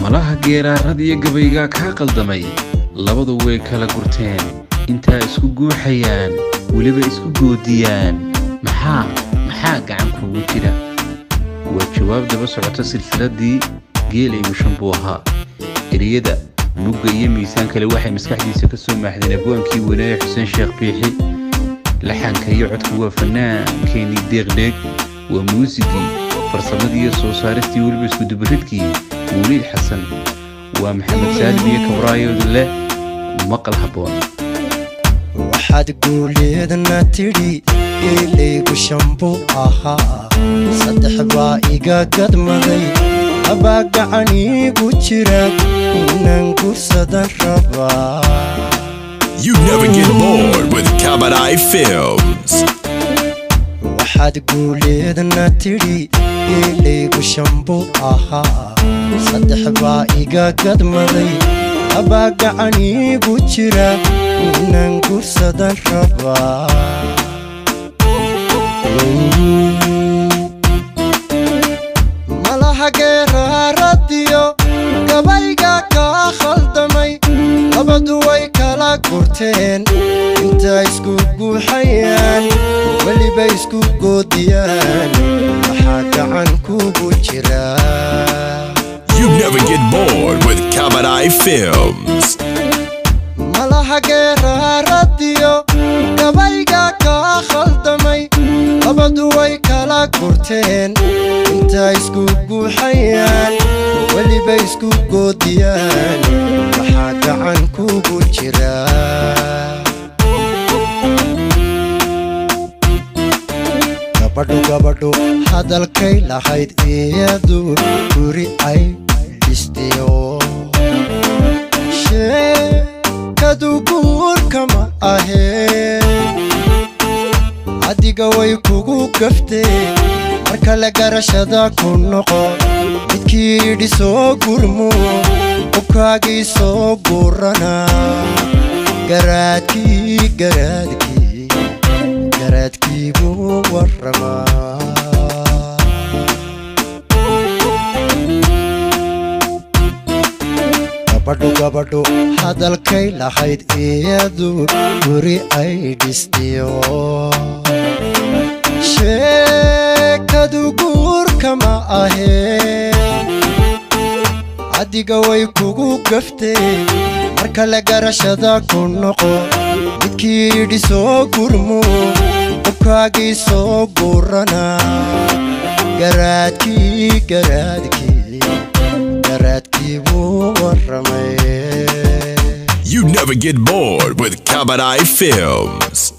malaha geeraarada iyo gabayga ka qaldamay labadu way kala gurteen inta isku guuxayaan waliba isku goodiyaan maxaa gacan kugu jira waa jawaab daba socota silsiladii geel iyo shambo ahaa eriyada nuga iyo miisaan kale waxay maskaxdiisa ka soo maaxdeen abwaankii wanaag xuseen sheekh biixi laxanka iyo codku waa fanaankeenii deeqdeeg waa muusigii farsamadii iyo soo saaristii waliba isku dubaridkii وليد حسن ومحمد سالم يكبرايو له مقل هبون waxaad guuleedna tidhi ilaygu shambo ahaa saddex baa iga gadmaday laba gacan igu jira inaan gursadan rabaa. You never get bored with Kabarai Films. waxaad guuleedna tidhi ilaygu shambo ahaa saddex baa iga gadmaday laba gacan igu jira inaan gursadan rabaa. malaha geeraaradiyo gabayga ka khaldamay labadu way kala gurteen inta isku guuxayaan waliba isku goodiyaan maxaa gacan kugu jira. You never get bored with Kabarai Films. malaha geeraaradiyo gabayga ka khaldamay labadu way kala gurteen inta isku guuxayaan waliba isku goodiyaan maxaa gacan kugu jira. gabadho hadalkay lahayd iyadu guri ay dhistiyo sheekadu guurka ma aheen adiga way kugu gaftee marka la garashada ku noqo midkii yidhi soo gurmo qubkaagii soo gurana garaadkii buu warramaa. gabadho hadalkay lahayd iyadu guri ay dhistiyo sheekadu guurka ma aheen adiga way kugu gaftee marka la garashada ku noqo midkii yidhi soo gurmo qubkaagii soo gurana garaadkii buu warramay. You never get bored with Kabarai Films.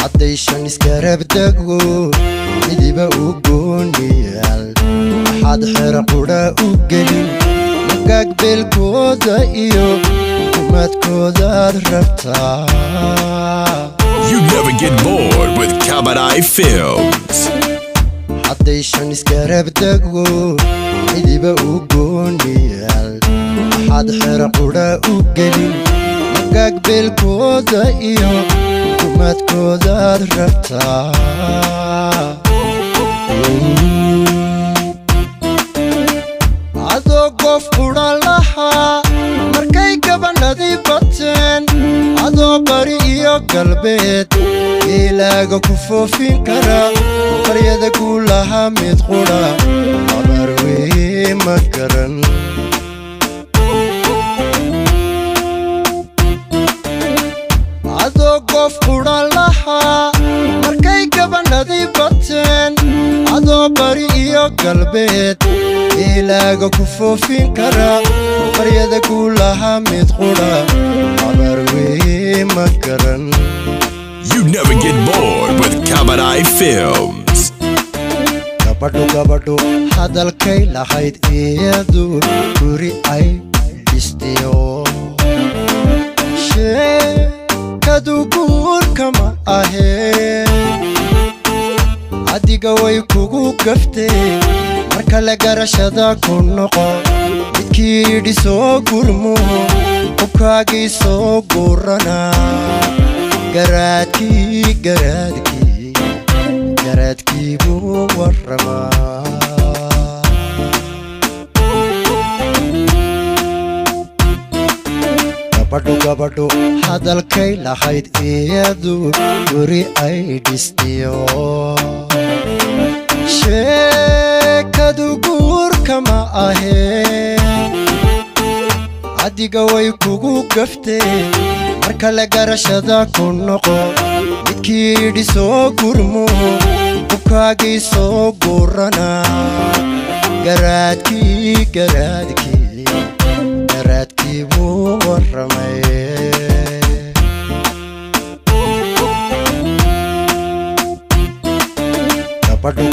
haddaysan iskarabdago midiba u gooniyaal waxaad xero qudha u gelin magaag beelkooda iyo kumadkoodaad rabtaa. You never get bored with Kabarai Films. haddaysan iskarabdago midiba u gooniyaal waxaad xero qudha u gelin magaag beelkooda iyo kumadkoodaad rabtaa. adoo qof qudha lahaa markay gabanadii bateen adoo bari iyo galbeed ilaaga ku foofin kara baryada guulaha mid qudha abaar weye ma garan. adoo qof qudha lahaa markay gabanadii bateen adoo bari iyo galbeed ilaaga ku foofin kara baryada geeda guulaha mid qudha habar weye ma garan You never get bored with Kabanai Films. gabadho hadalkay lahayd iyadu guri ay dhistiyo sheekadu guurka ma ahee adiga way kugu gaftee marka la garashada ku noqo midkii yidhi soo gurmo qubkaagii soo guurana garaadkii buu warramaa gabadho hadalkay lahayd iyadu guri ay dhistiyo sheekadu guurka ma ahee adiga way kugu gaftee marka la garashada ku noqo midkii yidhi soo gurmo qubkaagii soo guurana garaadkii buu warramay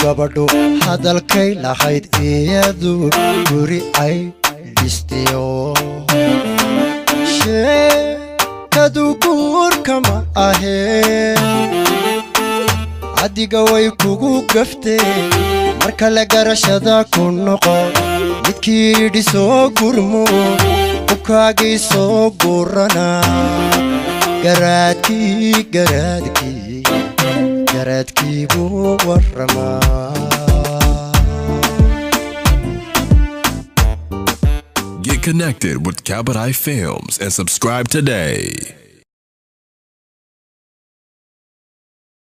gabadho hadalkay lahayd iyadu guri ay dhistiyo sheekadu guurka ma ahee adiga way kugu gaftee marka la garashada ku noqo midkii yidhi soo gurmo qubkaagii soo guurana garaadkii buu warramaa Get connected with Kabanai Films and subscribe today.